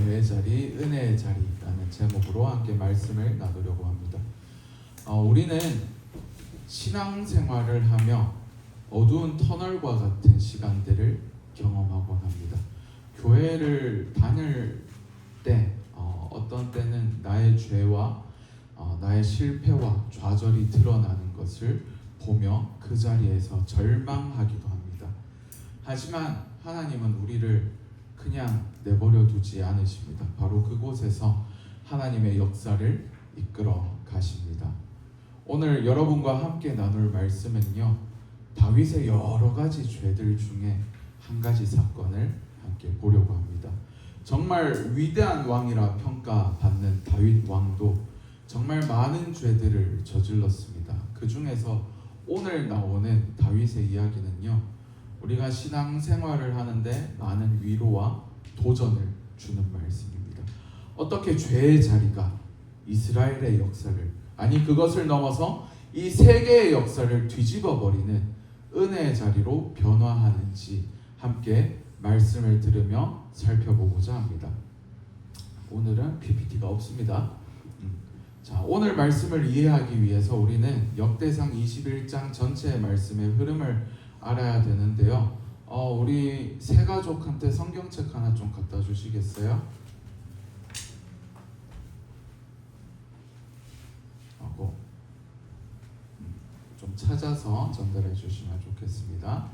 교회의 자리, 은혜의 자리라는 제목으로 함께 말씀을 나누려고 합니다. 우리는 신앙생활을 하며 어두운 터널과 같은 시간들을 경험하곤 합니다. 교회를 다닐 때 어떤 때는 나의 죄와 나의 실패와 좌절이 드러나는 것을 보며 그 자리에서 절망하기도 합니다. 하지만 하나님은 우리를 그냥 내버려 두지 않으십니다. 바로 그곳에서 하나님의 역사를 이끌어 가십니다. 오늘 여러분과 함께 나눌 말씀은요, 다윗의 여러 가지 죄들 중에 한 가지 사건을 함께 보려고 합니다. 정말 위대한 왕이라 평가받는 다윗 왕도 정말 많은 죄들을 저질렀습니다. 그 중에서 오늘 나오는 다윗의 이야기는요, 우리가 신앙생활을 하는데 많은 위로와 도전을 주는 말씀입니다. 어떻게 죄의 자리가 이스라엘의 역사를, 아니 그것을 넘어서 이 세계의 역사를 뒤집어버리는 은혜의 자리로 변화하는지 함께 말씀을 들으며 살펴보고자 합니다. 오늘은 PPT가 없습니다. 자, 오늘 말씀을 이해하기 위해서 우리는 역대상 21장 전체의 말씀의 흐름을 알아야 되는데요. 우리 세 가족한테 성경책 하나 좀 갖다 주시겠어요? 하고 좀 찾아서 전달해 주시면 좋겠습니다.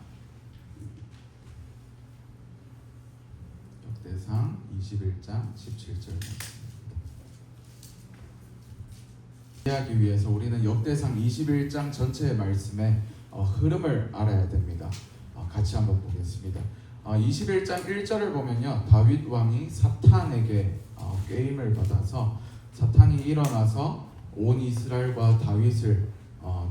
역대상 21장 17절 말씀입니다. 이해하기 위해서 우리는 역대상 21장 전체의 말씀의 흐름을 알아야 됩니다. 같이 한번 보겠습니다. 21장 1절을 보면요, 다윗 왕이 사탄에게 게임을 받아서 사탄이 일어나서 온 이스라엘과 다윗을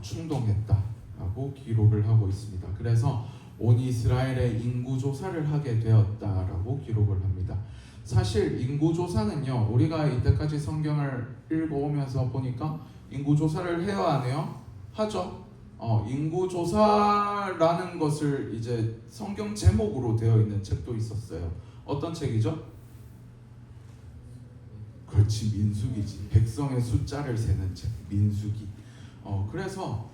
충동했다라고 기록을 하고 있습니다. 그래서 온 이스라엘의 인구조사를 하게 되었다라고 기록을 합니다. 사실 인구조사는요, 우리가 이때까지 성경을 읽어오면서 보니까 인구조사를 해야 하네요. 하죠. 인구조사라는 것을 이제 성경 제목으로 되어 있는 책도 있었어요. 어떤 책이죠? 그렇지, 민수기지. 백성의 숫자를 세는 책, 민수기. 그래서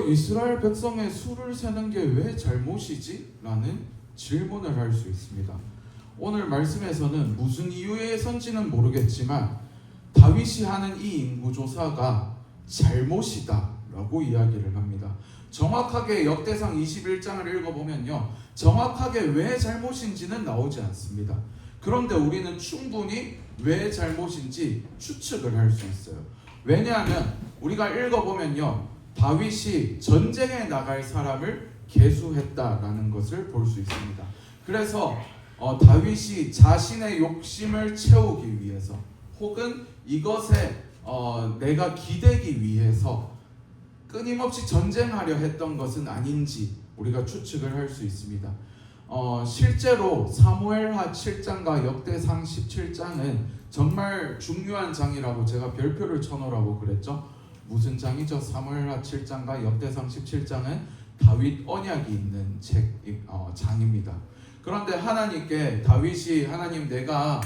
이스라엘 백성의 수를 세는 게 왜 잘못이지? 라는 질문을 할 수 있습니다. 오늘 말씀에서는 무슨 이유에선지는 모르겠지만 다윗이 하는 이 인구조사가 잘못이다 라고 이야기를 합니다. 정확하게 역대상 21장을 읽어보면요, 정확하게 왜 잘못인지는 나오지 않습니다. 그런데 우리는 충분히 왜 잘못인지 추측을 할 수 있어요. 왜냐하면 우리가 읽어보면요, 다윗이 전쟁에 나갈 사람을 계수했다라는 것을 볼 수 있습니다. 그래서 다윗이 자신의 욕심을 채우기 위해서 혹은 이것에 내가 기대기 위해서 끊임없이 전쟁하려 했던 것은 아닌지 우리가 추측을 할 수 있습니다. 실제로 사무엘하 7장과 역대상 17장은 정말 중요한 장이라고 제가 별표를 쳐놓으라고 그랬죠. 무슨 장이죠? 사무엘하 7장과 역대상 17장은 다윗 언약이 있는 장입니다. 그런데 하나님께 다윗이 하나님, 내가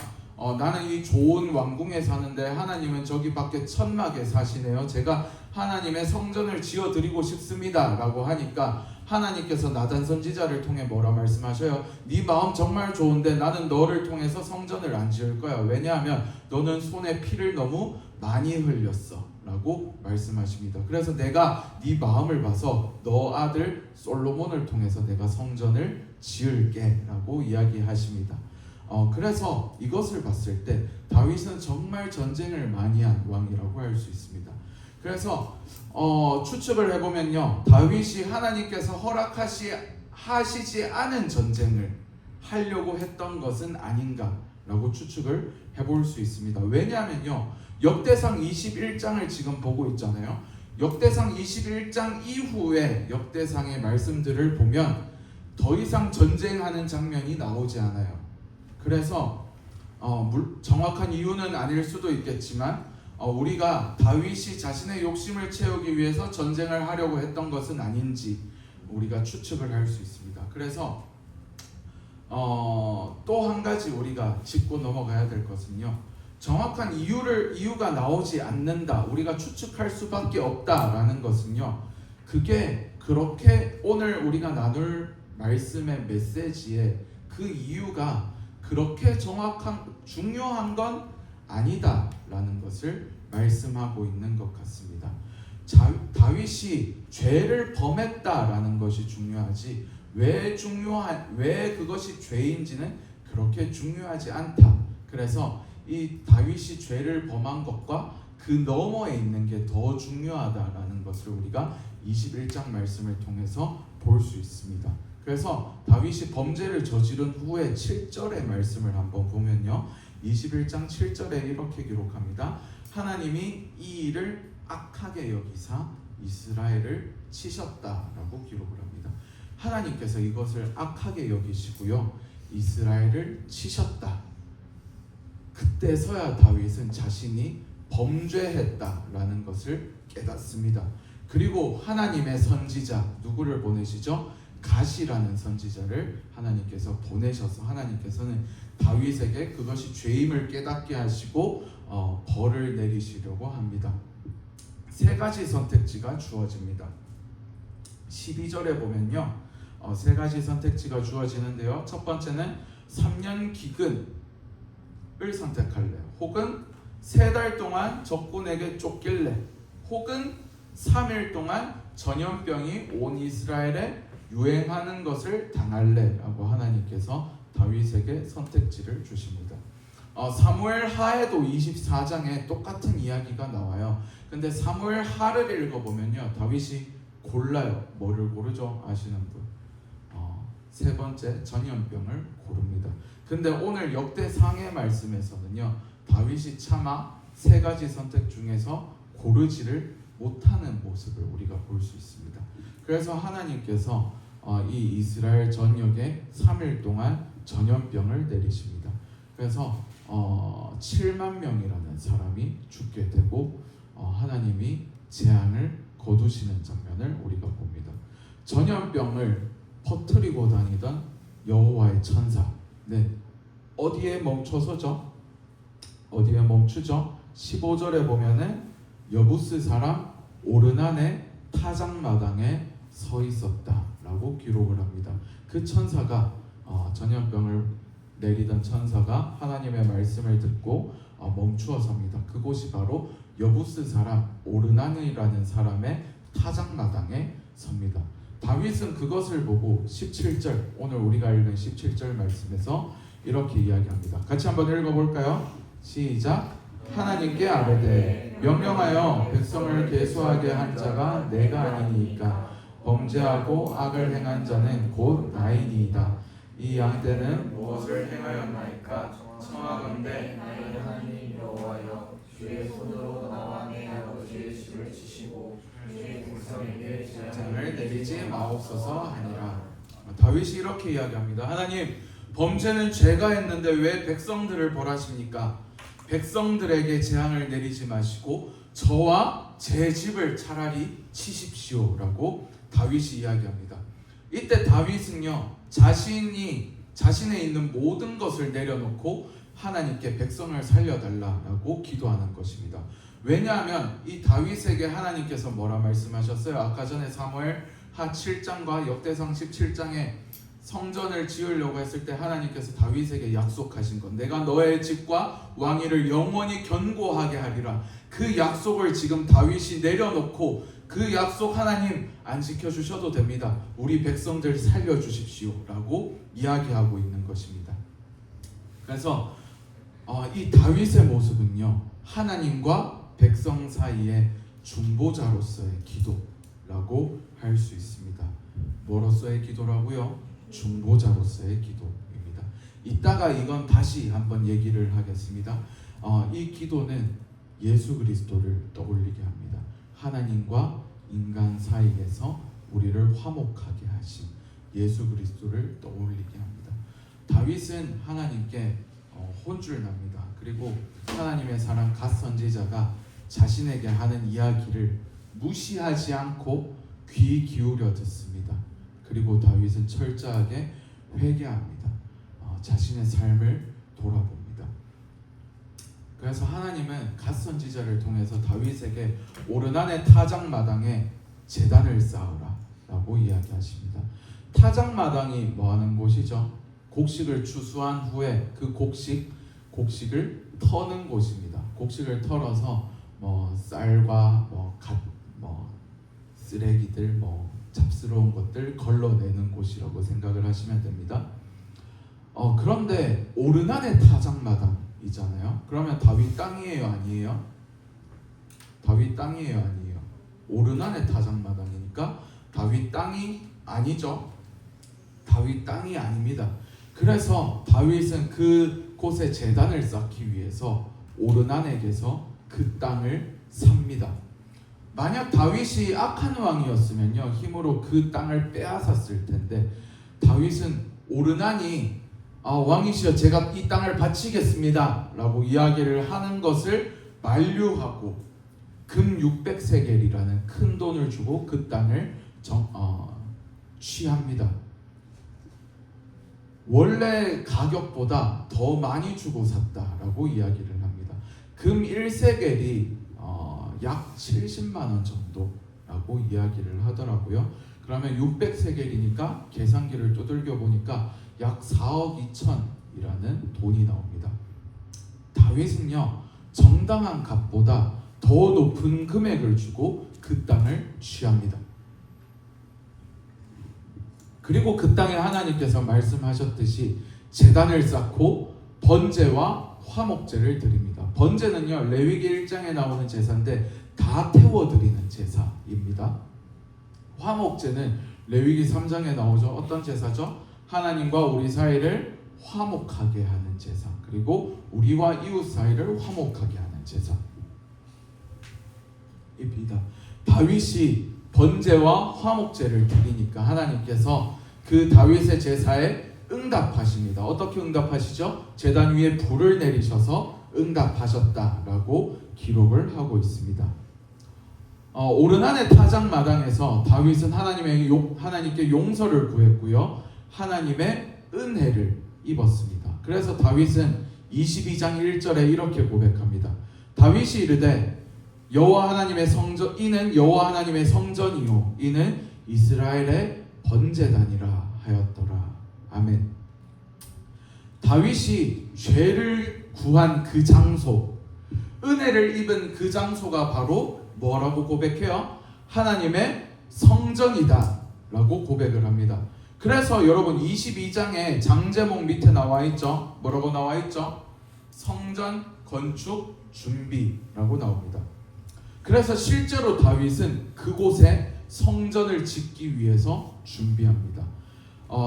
나는 이 좋은 왕궁에 사는데 하나님은 저기 밖에 천막에 사시네요. 제가 하나님의 성전을 지어드리고 싶습니다 라고 하니까 하나님께서 나단 선지자를 통해 뭐라 말씀하셔요? 네 마음 정말 좋은데 나는 너를 통해서 성전을 안 지을 거야. 왜냐하면 너는 손에 피를 너무 많이 흘렸어 라고 말씀하십니다. 그래서 내가 네 마음을 봐서 너 아들 솔로몬을 통해서 내가 성전을 지을게 라고 이야기하십니다. 그래서 이것을 봤을 때 다윗은 정말 전쟁을 많이 한 왕이라고 할 수 있습니다. 그래서 추측을 해보면요, 다윗이 하나님께서 허락하시지 않은 전쟁을 하려고 했던 것은 아닌가라고 추측을 해볼 수 있습니다. 왜냐하면요, 역대상 21장을 지금 보고 있잖아요. 역대상 21장 이후에 역대상의 말씀들을 보면 더 이상 전쟁하는 장면이 나오지 않아요. 그래서 정확한 이유는 아닐 수도 있겠지만 우리가 다윗이 자신의 욕심을 채우기 위해서 전쟁을 하려고 했던 것은 아닌지 우리가 추측을 할 수 있습니다. 그래서 또 한 가지 우리가 짚고 넘어가야 될 것은요. 정확한 이유가 나오지 않는다. 우리가 추측할 수밖에 없다라는 것은요. 그게 그렇게 오늘 우리가 나눌 말씀의 메시지에 그 이유가 그렇게 중요한 건 아니다라는 것을 말씀하고 있는 것 같습니다. 다윗이 죄를 범했다라는 것이 중요하지 왜 그것이 죄인지는 그렇게 중요하지 않다. 그래서 이 다윗이 죄를 범한 것과 그 너머에 있는 게 더 중요하다라는 것을 우리가 21장 말씀을 통해서 볼 수 있습니다. 그래서 다윗이 범죄를 저지른 후에 7절의 말씀을 한번 보면요. 21장 7절에 이렇게 기록합니다. 하나님이 이 일을 악하게 여기사 이스라엘을 치셨다라고 기록을 합니다. 하나님께서 이것을 악하게 여기시고요. 이스라엘을 치셨다. 그때서야 다윗은 자신이 범죄했다라는 것을 깨닫습니다. 그리고 하나님의 선지자 누구를 보내시죠? 갓이라는 선지자를 하나님께서 보내셔서 하나님께서는 다윗에게 그것이 죄임을 깨닫게 하시고 벌을 내리시려고 합니다. 세 가지 선택지가 주어집니다. 12절에 보면요. 세 가지 선택지가 주어지는데요. 첫 번째는 3년 기근을 선택할래. 혹은 3달 동안 적군에게 쫓길래. 혹은 3일 동안 전염병이 온 이스라엘에 유행하는 것을 당할래 라고 하나님께서 다윗에게 선택지를 주십니다. 사무엘 하에도 24장에 똑같은 이야기가 나와요. 근데 사무엘 하를 읽어보면요. 다윗이 골라요. 뭐를 고르죠? 아시는 분? 세 번째 전염병을 고릅니다. 근데 오늘 역대상의 말씀에서는요. 다윗이 차마 세 가지 선택 중에서 고르지를 못하는 모습을 우리가 볼 수 있습니다. 그래서 하나님께서 이 이스라엘 전역에 3일 동안 전염병을 내리십니다. 그래서 7만 명이라는 사람이 죽게 되고 하나님이 재앙을 거두시는 장면을 우리가 봅니다. 전염병을 퍼뜨리고 다니던 여호와의 천사, 어디에 멈춰서죠? 어디에 멈추죠? 15절에 보면은 여부스 사람 오르난의 타작마당에 서 있었다라고 기록을 합니다. 그 천사가 전염병을 내리던 천사가 하나님의 말씀을 듣고 멈추어 섭니다. 그곳이 바로 여부스 사람 오르난이라는 사람의 타작마당에 섭니다. 다윗은 그것을 보고 17절, 오늘 우리가 읽은 17절 말씀에서 이렇게 이야기합니다. 같이 한번 읽어볼까요? 시작. 하나님께 아뢰되 명령하여 백성을 계수하게 한 자가 내가 아니니까 범죄하고 악을 행한 자는 곧 나이니이다. 이 양떼는 무엇을 행하였나이까? 청하건대 나의 하나님 여호와여 주의 손으로 나와 내 아버지의 집을 치시고 주의 백성에게 재앙을 내리지 마옵소서 하니라. 다윗이 이렇게 이야기합니다. 하나님, 범죄는 제가 했는데 왜 백성들을 벌하십니까? 백성들에게 재앙을 내리지 마시고 저와 제 집을 차라리 치십시오라고 다윗이 이야기합니다. 이때 다윗은요, 자신에 있는 모든 것을 내려놓고 하나님께 백성을 살려달라고 기도하는 것입니다. 왜냐하면 이 다윗에게 하나님께서 뭐라 말씀하셨어요? 아까 전에 사무엘 하 7장과 역대상 17장에 성전을 지으려고 했을 때 하나님께서 다윗에게 약속하신 것, 내가 너의 집과 왕위를 영원히 견고하게 하리라. 그 약속을 지금 다윗이 내려놓고 그 약속 하나님 안 지켜주셔도 됩니다. 우리 백성들 살려주십시오 라고 이야기하고 있는 것입니다. 그래서 이 다윗의 모습은요, 하나님과 백성 사이의 중보자로서의 기도라고 할 수 있습니다. 뭐로서의 기도라고요? 중보자로서의 기도입니다. 이따가 이건 다시 한번 얘기를 하겠습니다. 이 기도는 예수 그리스도를 떠올리게 합니다. 하나님과 인간 사이에서 우리를 화목하게 하신 예수 그리스도를 떠올리게 합니다. 다윗은 하나님께 혼쭐 납니다. 그리고 하나님의 사람 갓 선지자가 자신에게 하는 이야기를 무시하지 않고 귀 기울여 듣습니다. 그리고 다윗은 철저하게 회개합니다. 자신의 삶을 돌아봅니다. 그래서 하나님은 갓 선지자를 통해서 다윗에게 오르난의 타작마당에 제단을 쌓으라 라고 이야기하십니다. 타작마당이 뭐하는 곳이죠? 곡식을 추수한 후에 그 곡식을 터는 곳입니다. 곡식을 털어서 쌀과 쓰레기들 잡스러운 것들 걸러내는 곳이라고 생각을 하시면 됩니다. 그런데 오르난의 타작마당이잖아요. 그러면 다윗 땅이에요, 아니에요? 다윗 땅이에요, 아니에요? 오르난의 타작마당이니까 다윗 땅이 아니죠. 다윗 땅이 아닙니다. 그래서 다윗은 그곳에 제단을 쌓기 위해서 오르난에게서 그 땅을 삽니다. 만약 다윗이 악한 왕이었으면요, 힘으로 그 땅을 빼앗았을 텐데, 다윗은 오르난이 왕이시여 제가 이 땅을 바치겠습니다 라고 이야기를 하는 것을 만류하고 금 600세겔이라는 큰 돈을 주고 그 땅을 취합니다. 원래 가격보다 더 많이 주고 샀다라고 이야기를 합니다. 금 1세겔이 약 70만 원 정도라고 이야기를 하더라고요. 그러면 600세겔이니까 계산기를 두들겨 보니까 약 4억 2천이라는 돈이 나옵니다. 다윗은요, 정당한 값보다 더 높은 금액을 주고 그 땅을 취합니다. 그리고 그 땅에 하나님께서 말씀하셨듯이 제단을 쌓고 번제와 화목제를 드립니다. 번제는요, 레위기 1장에 나오는 제사인데 다 태워드리는 제사입니다. 화목제는 레위기 3장에 나오죠. 어떤 제사죠? 하나님과 우리 사이를 화목하게 하는 제사, 그리고 우리와 이웃 사이를 화목하게 하는 제사입니다. 다윗이 번제와 화목제를 드리니까 하나님께서 그 다윗의 제사에 응답하십니다. 어떻게 응답하시죠? 제단 위에 불을 내리셔서 응답하셨다라고 기록을 하고 있습니다. 오르난의 타작마당에서 다윗은 하나님께 용서를 구했고요, 하나님의 은혜를 입었습니다. 그래서 다윗은 22장 1절에 이렇게 고백합니다. 다윗이 이르되 여호와 하나님의 성전, 이는 여호와 하나님의 성전이요 이는 이스라엘의 번제단이라 하였더라. 아멘. 다윗이 죄를 구한 그 장소, 은혜를 입은 그 장소가 바로 뭐라고 고백해요? 하나님의 성전이다 라고 고백을 합니다. 그래서 여러분 22장에 장제목 밑에 나와 있죠. 뭐라고 나와 있죠? 성전 건축 준비라고 나옵니다. 그래서 실제로 다윗은 그곳에 성전을 짓기 위해서 준비합니다.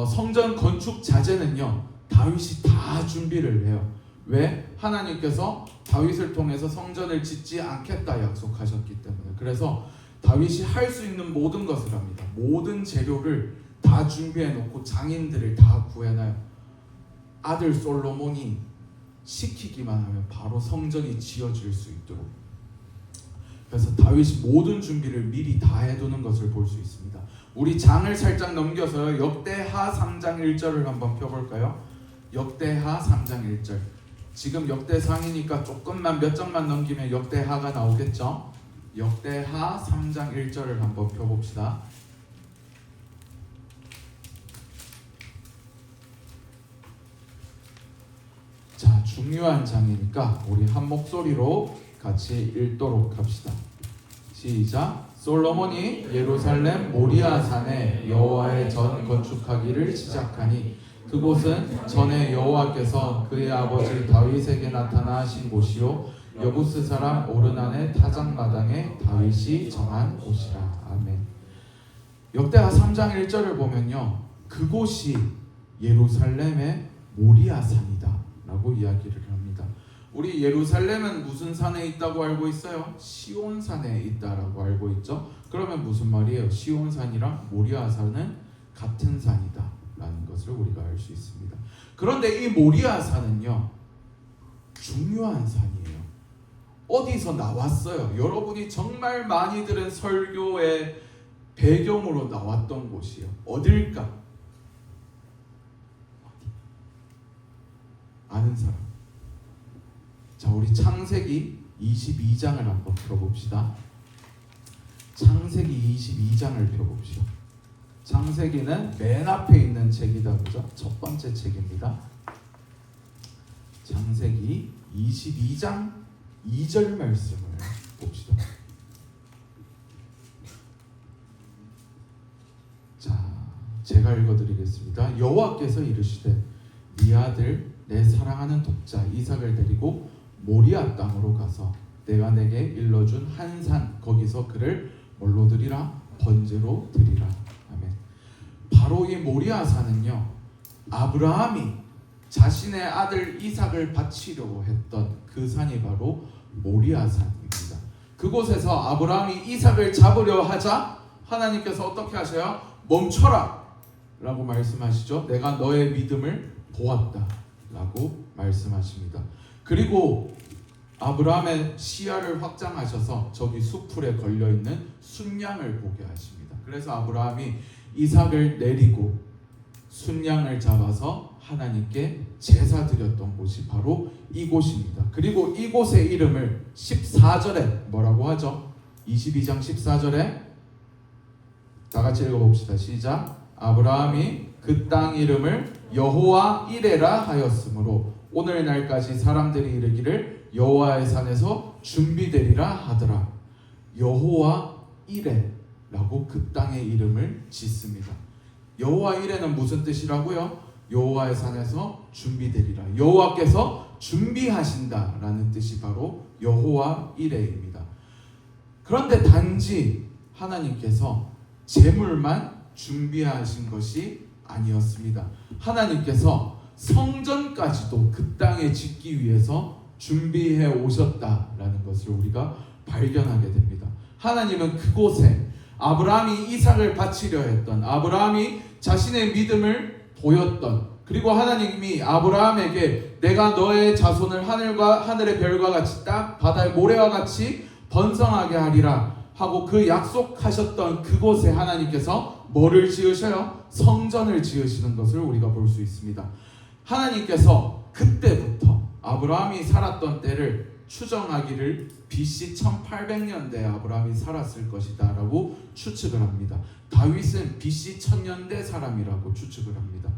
성전 건축 자재는요, 다윗이 다 준비를 해요. 왜? 하나님께서 다윗을 통해서 성전을 짓지 않겠다 약속하셨기 때문에. 그래서 다윗이 할 수 있는 모든 것을 합니다. 모든 재료를 다 준비해 놓고 장인들을 다 구해놔요. 아들 솔로몬이 시키기만 하면 바로 성전이 지어질 수 있도록. 그래서 다윗이 모든 준비를 미리 다 해두는 것을 볼 수 있습니다. 우리 장을 살짝 넘겨서 역대하 3장 1절을 한번 펴볼까요? 역대하 3장 1절. 지금 역대상이니까 조금만 몇 장만 넘기면 역대하가 나오겠죠? 역대하 3장 1절을 한번 펴봅시다. 자, 중요한 장이니까 우리 한 목소리로 같이 읽도록 합시다. 시작. 솔로몬이 예루살렘 모리아 산에 여호와의 전 건축하기를 시작하니 그곳은 전에 여호와께서 그의 아버지 다윗에게 나타나신 곳이요 여부스 사람 오르난의 타작마당에 다윗이 정한 곳이라. 아멘. 역대하 3장 1절을 보면요, 그곳이 예루살렘의 모리아 산이다 라고 이야기를 합니다. 우리 예루살렘은 무슨 산에 있다고 알고 있어요? 시온산에 있다라고 알고 있죠. 그러면 무슨 말이에요? 시온산이랑 모리아산은 같은 산이다 라는 것을 우리가 알 수 있습니다. 그런데 이 모리아산은요, 중요한 산이에요. 어디서 나왔어요? 여러분이 정말 많이 들은 설교의 배경으로 나왔던 곳이에요. 어딜까? 아는 사람. 자, 우리 창세기 22장을 한번 펴봅시다. 창세기 22장을 펴봅시다. 창세기는 맨 앞에 있는 책이다, 그죠? 첫 번째 책입니다. 창세기 22장 2절 말씀을 봅시다. 자, 제가 읽어드리겠습니다. 여호와께서 이르시되 네 아들 내 사랑하는 독자 이삭을 데리고 모리아 땅으로 가서 내가 내게 일러준 한 산 거기서 그를 뭘로 드리라? 번제로 드리라. 아멘. 바로 이 모리아 산은요, 아브라함이 자신의 아들 이삭을 바치려고 했던 그 산이 바로 모리아 산입니다. 그곳에서 아브라함이 이삭을 잡으려 하자 하나님께서 어떻게 하셔요? 멈춰라 라고 말씀하시죠. 내가 너의 믿음을 보았다 라고 말씀하십니다. 그리고 아브라함의 시야를 확장하셔서 저기 수풀에 걸려있는 순양을 보게 하십니다. 그래서 아브라함이 이삭을 내리고 순양을 잡아서 하나님께 제사 드렸던 곳이 바로 이곳입니다. 그리고 이곳의 이름을 14절에 뭐라고 하죠? 22장 14절에 다 같이 읽어봅시다. 시작. 아브라함이 그 땅 이름을 여호와 이레라 하였으므로 오늘날까지 사람들이 이르기를 여호와의 산에서 준비되리라 하더라. 여호와 이레라고 그 땅의 이름을 짓습니다. 여호와 이레는 무슨 뜻이라고요? 여호와의 산에서 준비되리라. 여호와께서 준비하신다라는 뜻이 바로 여호와 이레입니다. 그런데 단지 하나님께서 제물만 준비하신 것이 아니었습니다. 하나님께서 성전까지도 그 땅에 짓기 위해서 준비해 오셨다라는 것을 우리가 발견하게 됩니다. 하나님은 그곳에 아브라함이 이삭을 바치려 했던, 아브라함이 자신의 믿음을 보였던, 그리고 하나님이 아브라함에게 내가 너의 자손을 하늘의 별과 같이 땅 바다의 모래와 같이 번성하게 하리라 하고 그 약속하셨던 그곳에 하나님께서 뭐를 지으셔요? 성전을 지으시는 것을 우리가 볼 수 있습니다. 하나님께서 그때부터 아브라함이 살았던 때를 추정하기를 BC 1800년대에 아브라함이 살았을 것이다 라고 추측을 합니다. 다윗은 BC 1000년대 사람이라고 추측을 합니다.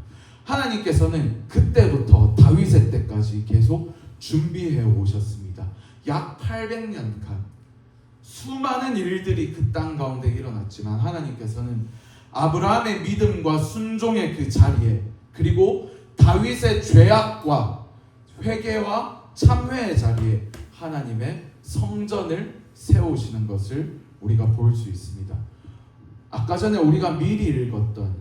하나님께서는 그때부터 다윗의 때까지 계속 준비해 오셨습니다. 약 800년간 수많은 일들이 그 땅 가운데 일어났지만 하나님께서는 아브라함의 믿음과 순종의 그 자리에, 그리고 다윗의 죄악과 회개와 참회의 자리에 하나님의 성전을 세우시는 것을 우리가 볼 수 있습니다. 아까 전에 우리가 미리 읽었던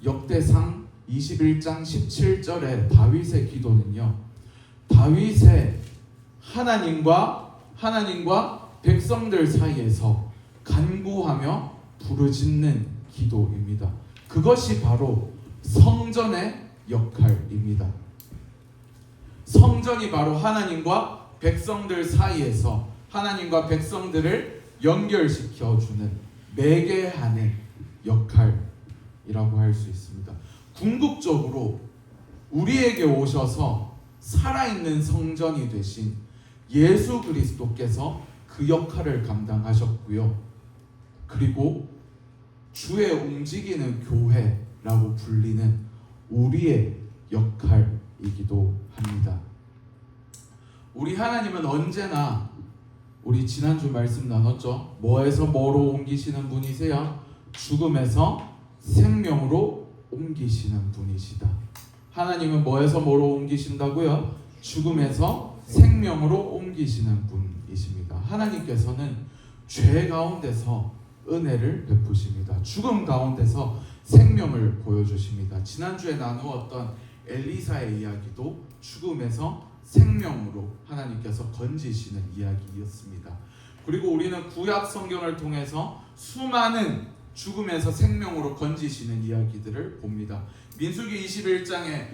역대상 21장 17절의 다윗의 기도는요, 다윗의 하나님과 백성들 사이에서 간구하며 부르짖는 기도입니다. 그것이 바로 성전의 역할입니다. 성전이 바로 하나님과 백성들 사이에서 하나님과 백성들을 연결시켜주는 매개하는 역할이라고 할 수 있습니다. 궁극적으로 우리에게 오셔서 살아있는 성전이 되신 예수 그리스도께서 그 역할을 감당하셨고요. 그리고 주의 움직이는 교회라고 불리는 우리의 역할이기도 합니다. 우리 하나님은 언제나, 우리 지난주 말씀 나눴죠? 뭐에서 뭐로 옮기시는 분이세요? 죽음에서 생명으로 옮기시는 분이시다. 하나님은 뭐에서 뭐로 옮기신다고요? 죽음에서 생명으로 옮기시는 분이십니다. 하나님께서는 죄 가운데서 은혜를 베푸십니다. 죽음 가운데서 생명을 보여주십니다. 지난주에 나누었던 엘리사의 이야기도 죽음에서 생명으로 하나님께서 건지시는 이야기였습니다. 그리고 우리는 구약 성경을 통해서 수많은 죽음에서 생명으로 건지시는 이야기들을 봅니다. 민수기 21장에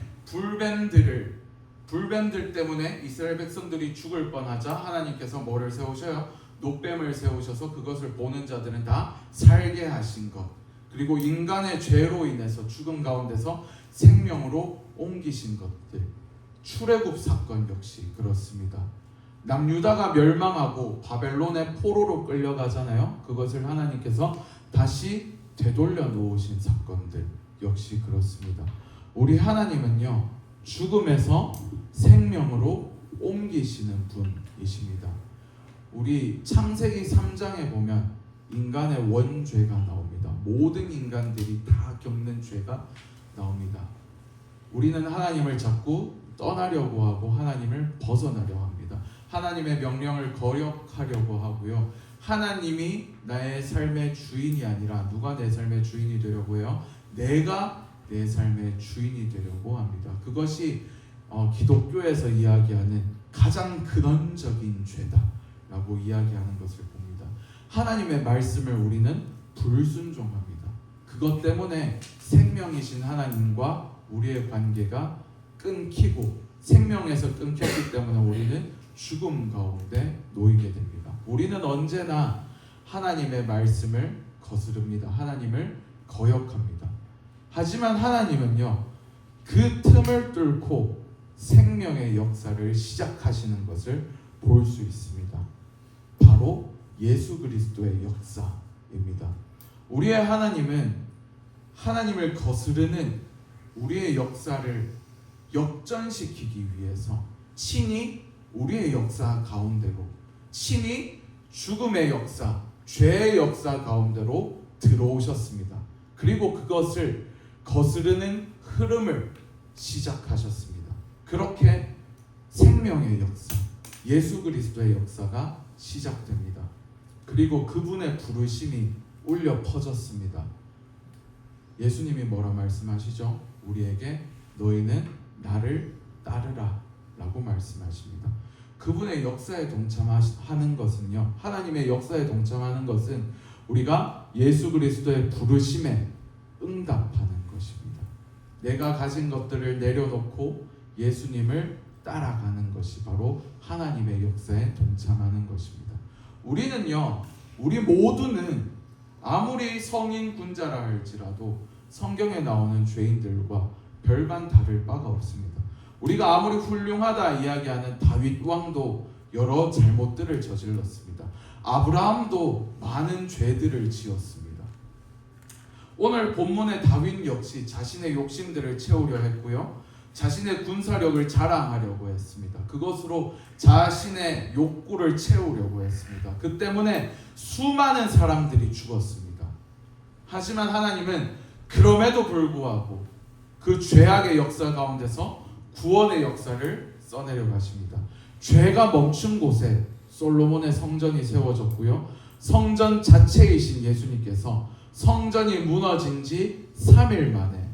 불뱀들 때문에 이스라엘 백성들이 죽을 뻔하자 하나님께서 뭐를 세우셔요? 놋뱀을 세우셔서 그것을 보는 자들은 다 살게 하신 것, 그리고 인간의 죄로 인해서 죽음 가운데서 생명으로 옮기신 것들, 출애굽 사건 역시 그렇습니다. 남유다가 멸망하고 바벨론의 포로로 끌려가잖아요. 그것을 하나님께서 다시 되돌려 놓으신 사건들 역시 그렇습니다. 우리 하나님은요, 죽음에서 생명으로 옮기시는 분이십니다. 우리 창세기 3장에 보면 인간의 원죄가 나옵니다. 모든 인간들이 다 겪는 죄가 나옵니다. 우리는 하나님을 자꾸 떠나려고 하고 하나님을 벗어나려 합니다. 하나님의 명령을 거역하려고 하고요. 하나님이 나의 삶의 주인이 아니라 누가 내 삶의 주인이 되려고 해요? 내가 내 삶의 주인이 되려고 합니다. 그것이 기독교에서 이야기하는 가장 근원적인 죄다라고 이야기하는 것을 봅니다. 하나님의 말씀을 우리는 불순종합니다. 그것 때문에 생명이신 하나님과 우리의 관계가 끊기고 생명에서 끊겼기 때문에 우리는 죽음 가운데 놓이게 됩니다. 우리는 언제나 하나님의 말씀을 거스릅니다. 하나님을 거역합니다. 하지만 하나님은요, 그 틈을 뚫고 생명의 역사를 시작하시는 것을 볼 수 있습니다. 바로 예수 그리스도의 역사입니다. 우리의 하나님은 하나님을 거스르는 우리의 역사를 역전시키기 위해서 친히 우리의 역사 가운데로, 친히 죽음의 역사, 죄의 역사 가운데로 들어오셨습니다. 그리고 그것을 거스르는 흐름을 시작하셨습니다. 그렇게 생명의 역사, 예수 그리스도의 역사가 시작됩니다. 그리고 그분의 부르심이 울려 퍼졌습니다. 예수님이 뭐라 말씀하시죠? 우리에게 너희는 나를 따르라 라고 말씀하십니다. 그분의 역사에 동참하는 것은요, 하나님의 역사에 동참하는 것은 우리가 예수 그리스도의 부르심에 응답하는 것입니다. 내가 가진 것들을 내려놓고 예수님을 따라가는 것이 바로 하나님의 역사에 동참하는 것입니다. 우리 모두는 아무리 성인 군자라 할지라도 성경에 나오는 죄인들과 별반 다를 바가 없습니다. 우리가 아무리 훌륭하다 이야기하는 다윗 왕도 여러 잘못들을 저질렀습니다. 아브라함도 많은 죄들을 지었습니다. 오늘 본문의 다윗 역시 자신의 욕심들을 채우려 했고요, 자신의 군사력을 자랑하려고 했습니다. 그것으로 자신의 욕구를 채우려고 했습니다. 그 때문에 수많은 사람들이 죽었습니다. 하지만 하나님은 그럼에도 불구하고 그 죄악의 역사 가운데서 구원의 역사를 써내려 가십니다. 죄가 멈춘 곳에 솔로몬의 성전이 세워졌고요, 성전 자체이신 예수님께서 성전이 무너진 지 3일 만에,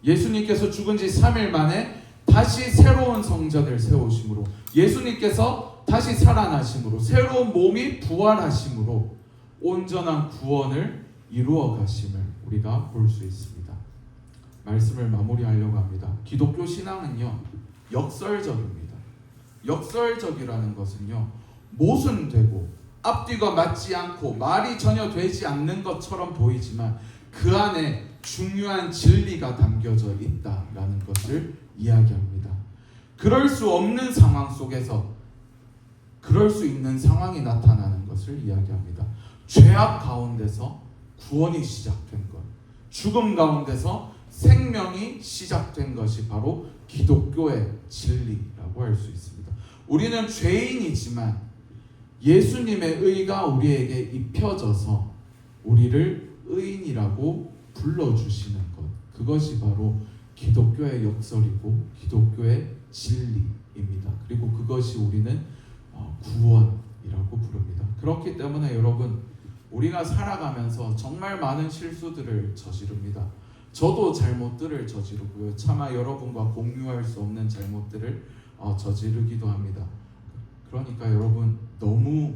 예수님께서 죽은 지 3일 만에 다시 새로운 성전을 세우심으로, 예수님께서 다시 살아나심으로, 새로운 몸이 부활하심으로 온전한 구원을 이루어 가심을 우리가 볼 수 있습니다. 말씀을 마무리하려고 합니다. 기독교 신앙은요, 역설적입니다. 역설적이라는 것은요, 모순되고 앞뒤가 맞지 않고 말이 전혀 되지 않는 것처럼 보이지만 그 안에 중요한 진리가 담겨져 있다라는 것을 이야기합니다. 그럴 수 없는 상황 속에서 그럴 수 있는 상황이 나타나는 것을 이야기합니다. 죄악 가운데서 구원이 시작된 것, 죽음 가운데서 생명이 시작된 것이 바로 기독교의 진리라고 할 수 있습니다. 우리는 죄인이지만 예수님의 의가 우리에게 입혀져서 우리를 의인이라고 불러주시는 것, 그것이 바로 기독교의 역설이고 기독교의 진리입니다. 그리고 그것이 우리는 구원이라고 부릅니다. 그렇기 때문에 여러분, 우리가 살아가면서 정말 많은 실수들을 저지릅니다. 저도 잘못들을 저지르고요, 차마 여러분과 공유할 수 없는 잘못들을 저지르기도 합니다. 그러니까 여러분, 너무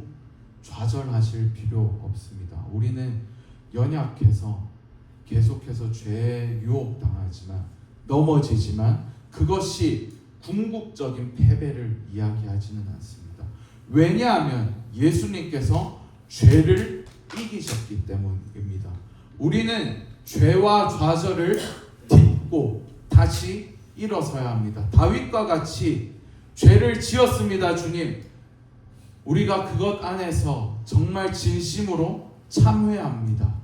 좌절하실 필요 없습니다. 우리는 연약해서 계속해서 죄에 유혹당하지만, 넘어지지만 그것이 궁극적인 패배를 이야기하지는 않습니다. 왜냐하면 예수님께서 죄를 이기셨기 때문입니다. 우리는 죄와 좌절을 딛고 다시 일어서야 합니다. 다윗과 같이 죄를 지었습니다. 주님, 우리가 그것 안에서 정말 진심으로 참회합니다.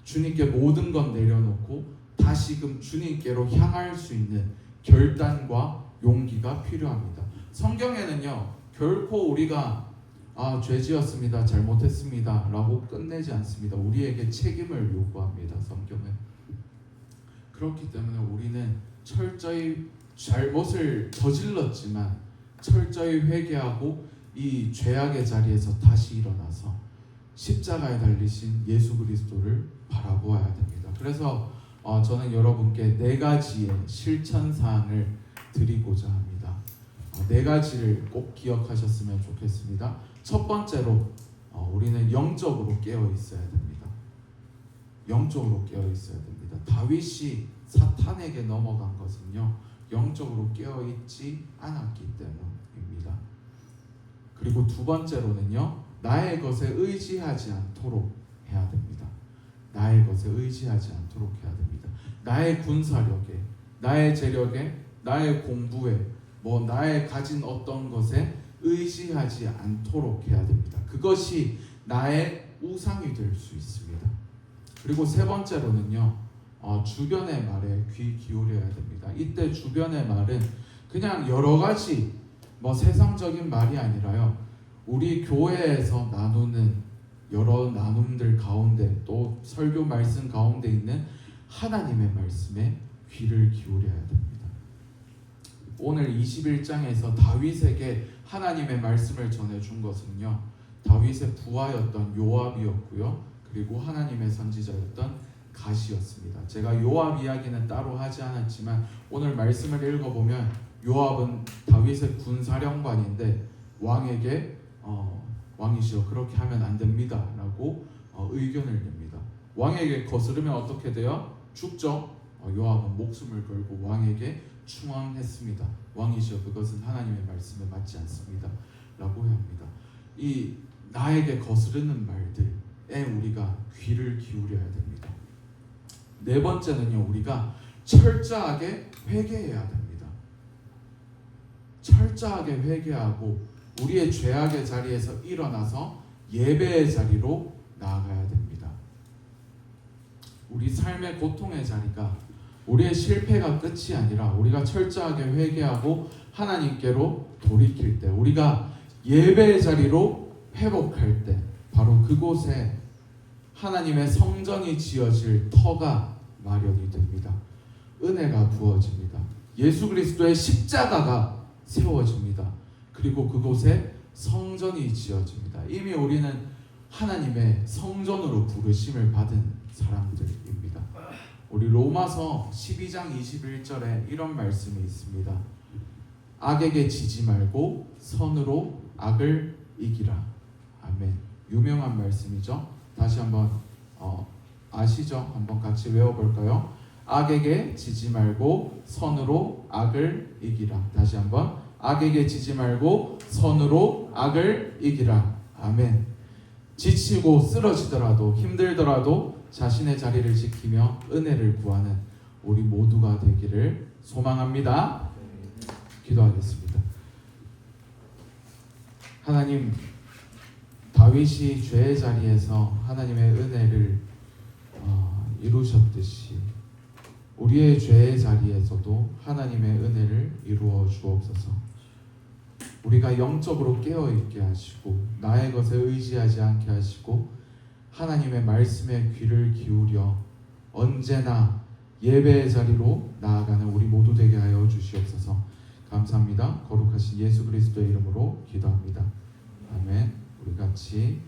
주님께 모든 것 내려놓고 다시금 주님께로 향할 수 있는 결단과 용기가 필요합니다. 성경에는요, 결코 우리가 죄 지었습니다, 잘못했습니다 라고 끝내지 않습니다. 우리에게 책임을 요구합니다. 성경은. 그렇기 때문에 우리는 철저히 잘못을 저질렀지만 철저히 회개하고 이 죄악의 자리에서 다시 일어나서 십자가에 달리신 예수 그리스도를 바라보아야 됩니다. 그래서 저는 여러분께 4가지의 실천사항을 드리고자 합니다. 4가지를 꼭 기억하셨으면 좋겠습니다. 첫 번째로 우리는 영적으로 깨어 있어야 됩니다. 영적으로 깨어 있어야 됩니다. 다윗이 사탄에게 넘어간 것은요, 영적으로 깨어 있지 않았기 때문입니다. 그리고 두 번째로는요, 나의 것에 의지하지 않도록 해야 됩니다. 나의 것에 의지하지 않도록 해야 됩니다. 나의 군사력에, 나의 재력에, 나의 공부에, 나의 가진 어떤 것에 의지하지 않도록 해야 됩니다. 그것이 나의 우상이 될 수 있습니다. 그리고 세 번째로는요, 주변의 말에 귀 기울여야 됩니다. 이때 주변의 말은 그냥 여러 가지 세상적인 말이 아니라요, 우리 교회에서 나누는 여러 나눔들 가운데, 또 설교 말씀 가운데 있는 하나님의 말씀에 귀를 기울여야 됩니다. 오늘 21장에서 다윗에게 하나님의 말씀을 전해준 것은요, 다윗의 부하였던 요압이었고요, 그리고 하나님의 선지자였던 갓이었습니다. 제가 요압 이야기는 따로 하지 않았지만 오늘 말씀을 읽어보면 요압은 다윗의 군사령관인데 왕에게 왕이시여 그렇게 하면 안 됩니다 라고 의견을 냅니다. 왕에게 거스르면 어떻게 돼요? 죽죠. 요압은 목숨을 걸고 왕에게 충언했습니다. 왕이시여 그것은 하나님의 말씀에 맞지 않습니다 라고 합니다. 이 나에게 거스르는 말들에 우리가 귀를 기울여야 됩니다. 네 번째는요, 우리가 철저하게 회개해야 됩니다. 철저하게 회개하고 우리의 죄악의 자리에서 일어나서 예배의 자리로 나아가야 됩니다. 우리 삶의 고통의 자리가 우리의 실패가 끝이 아니라 우리가 철저하게 회개하고 하나님께로 돌이킬 때, 우리가 예배의 자리로 회복할 때 바로 그곳에 하나님의 성전이 지어질 터가 마련이 됩니다. 은혜가 부어집니다. 예수 그리스도의 십자가가 세워집니다. 그리고 그곳에 성전이 지어집니다. 이미 우리는 하나님의 성전으로 부르심을 받은 사람들입니다. 우리 로마서 12장 21절에 이런 말씀이 있습니다. 악에게 지지 말고 선으로 악을 이기라. 아멘. 유명한 말씀이죠. 다시 한번 아시죠? 한번 같이 외워볼까요? 악에게 지지 말고 선으로 악을 이기라. 다시 한번 악에게 지지 말고 선으로 악을 이기라. 아멘. 지치고 쓰러지더라도 힘들더라도 자신의 자리를 지키며 은혜를 구하는 우리 모두가 되기를 소망합니다. 기도하겠습니다. 하나님, 다윗이 죄의 자리에서 하나님의 은혜를 이루셨듯이 우리의 죄의 자리에서도 하나님의 은혜를 이루어 주옵소서. 우리가 영적으로 깨어있게 하시고 나의 것에 의지하지 않게 하시고 하나님의 말씀에 귀를 기울여 언제나 예배의 자리로 나아가는 우리 모두 되게 하여 주시옵소서. 감사합니다. 거룩하신 예수 그리스도의 이름으로 기도합니다. 아멘. 우리 같이